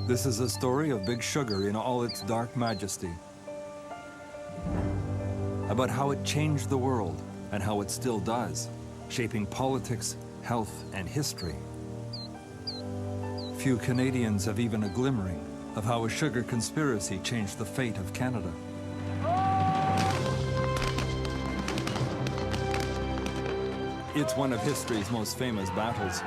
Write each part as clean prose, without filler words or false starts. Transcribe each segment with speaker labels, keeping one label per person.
Speaker 1: This is a story of Big Sugar in all its dark majesty, about how it changed the world and how it still does, shaping politics, health, and history. Few Canadians have even a glimmering of how a sugar conspiracy changed the fate of Canada. It's one of history's most famous battles.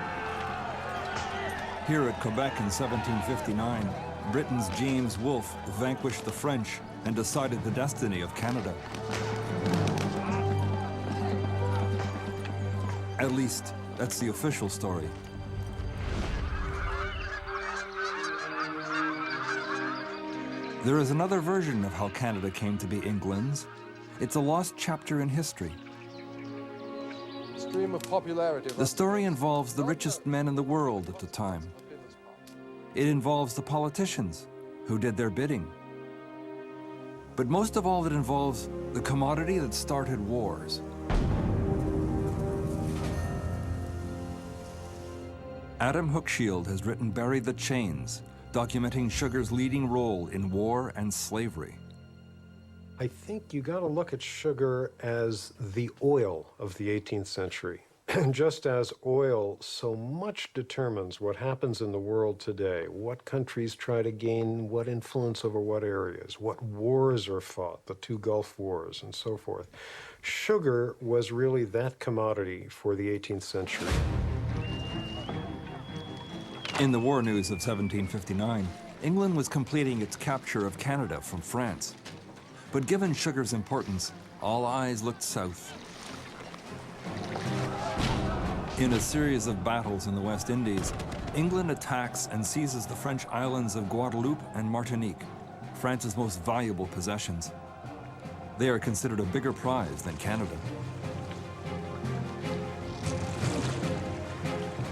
Speaker 1: Here at Quebec in 1759, Britain's James Wolfe vanquished the French and decided the destiny of Canada. At least, that's the official story. There is another version of how Canada came to be England's. It's a lost chapter in history. The story involves the richest men in the world at the time. It involves the politicians who did their bidding. But most of all, it involves the commodity that started wars. Adam Hochschild has written Bury the Chains, documenting sugar's leading role in war and slavery.
Speaker 2: I think you got to look at sugar as the oil of the 18th century. And just as oil so much determines what happens in the world today, what countries try to gain what influence over what areas, what wars are fought, the two Gulf Wars and so forth, sugar was really that commodity for the 18th century.
Speaker 1: In the war news of 1759, England was completing its capture of Canada from France. But given sugar's importance, all eyes looked south. In a series of battles in the West Indies, England attacks and seizes the French islands of Guadalupe and Martinique, France's most valuable possessions. They are considered a bigger prize than Canada.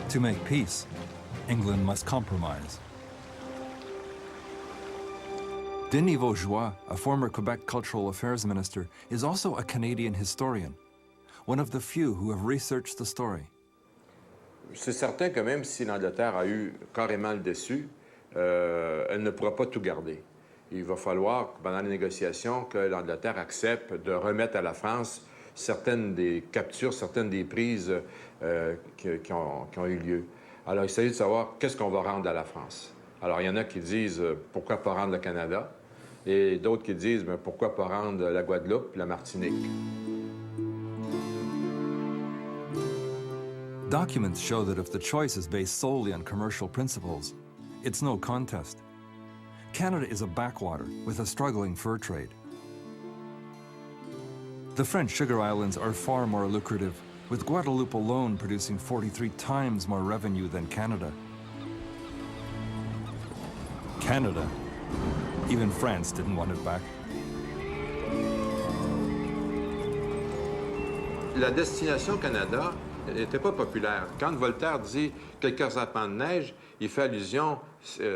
Speaker 1: To make peace, England must compromise. Denis Vaugeois, a former Quebec Cultural Affairs Minister, is also a Canadian historian, one of the few who have researched the story.
Speaker 3: C'est certain que même si l'Angleterre a eu carrément le dessus, elle ne pourra pas tout garder. Il va falloir, pendant les négociations, que l'Angleterre accepte de remettre à la France certaines des captures, certaines des prises qui ont eu lieu. Alors, il s'agit de savoir qu'est-ce qu'on va rendre à la France. Alors, il y en a qui disent pourquoi pas rendre le Canada, et d'autres qui disent mais pourquoi pas rendre la Guadeloupe et la Martinique.
Speaker 1: Documents show that if the choice is based solely on commercial principles, it's no contest. Canada is a backwater with a struggling fur trade. The French sugar islands are far more lucrative, with Guadeloupe alone producing 43 times more revenue than Canada. Canada, even France didn't want it back.
Speaker 3: La destination Canada n'était pas populaire. Quand Voltaire dit « quelques arpents de neige », il fait allusion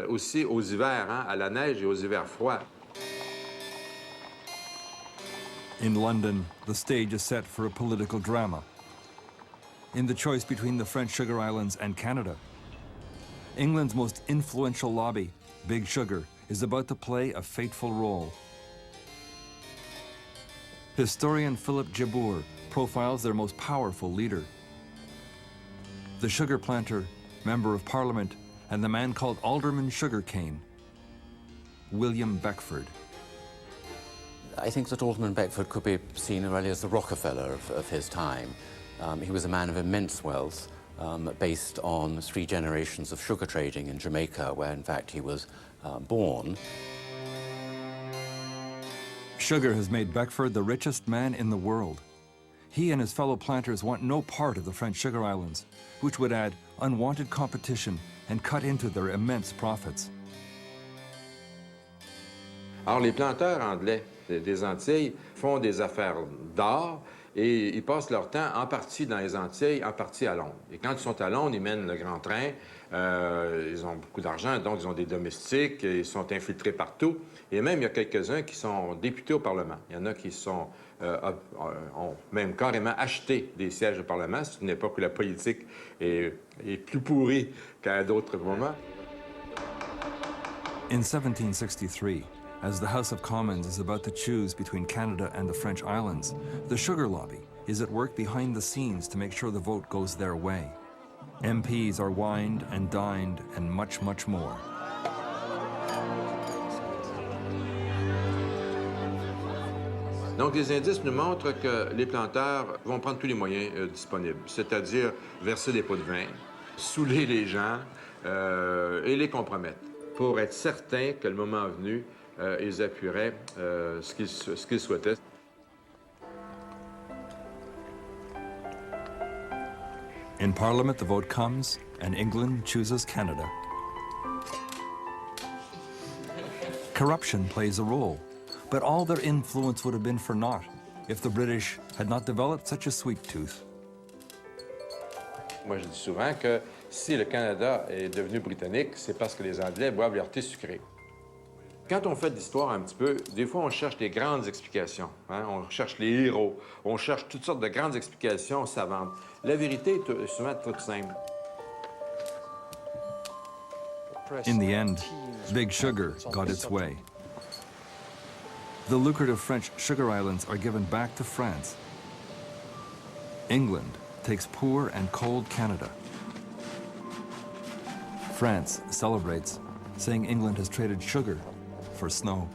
Speaker 3: aussi aux hivers, hein, à la neige et aux hivers froids.
Speaker 1: In London, the stage is set for a political drama. In the choice between the French sugar islands and Canada, England's most influential lobby, Big Sugar, is about to play a fateful role. Historian Philip Jabour profiles their most powerful leader. The sugar planter, member of Parliament, and the man called Alderman Sugarcane, William Beckford.
Speaker 4: I think that Alderman Beckford could be seen really as the Rockefeller of his time. He was a man of immense wealth, based on 3 generations of sugar trading in Jamaica, where in fact he was born.
Speaker 1: Sugar has made Beckford the richest man in the world. He and his fellow planters want no part of the French sugar islands, which would add unwanted competition and cut into their immense profits.
Speaker 3: Alors, les planteurs anglais des Antilles font des affaires d'or et ils passent leur temps en partie dans les Antilles, en partie à Londres. Et quand ils sont à Londres, ils mènent le grand train, ils ont beaucoup d'argent, donc ils ont des domestiques, ils sont infiltrés partout. Et même, il y a quelques-uns qui sont députés au Parlement. Il y en a qui ont même carrément acheté des sièges au Parlement. C'est une époque où la politique est plus pourrie qu'à d'autres moments.
Speaker 1: In 1763, as the House of Commons is about to choose between Canada and the French islands, the sugar lobby is at work behind the scenes to make sure the vote goes their way. MPs are wined and dined and much, much more.
Speaker 3: Donc, les indices nous montrent que les planteurs vont prendre tous les moyens disponibles, c'est-à-dire verser des pots de vin, saouler les gens et les compromettre, pour être certain que le moment venu, ils appuieraient ce qu'ils souhaitaient.
Speaker 1: In Parliament, the vote comes, and England chooses Canada. Corruption plays a role, but all their influence would have been for naught if the British had not developed such a sweet tooth.
Speaker 3: Moi, je dis souvent que si le Canada est devenu britannique, c'est parce que les Anglais boivent leur thé sucré. Quand on fait de l'histoire un petit peu, des fois, on cherche des grandes explications. Hein? On cherche les héros, on cherche toutes sortes de grandes explications savantes. La vérité est souvent toute simple.
Speaker 1: In the end, Big Sugar got its way. The lucrative French sugar islands are given back to France. England takes poor and cold Canada. France celebrates, saying England has traded sugar for snow.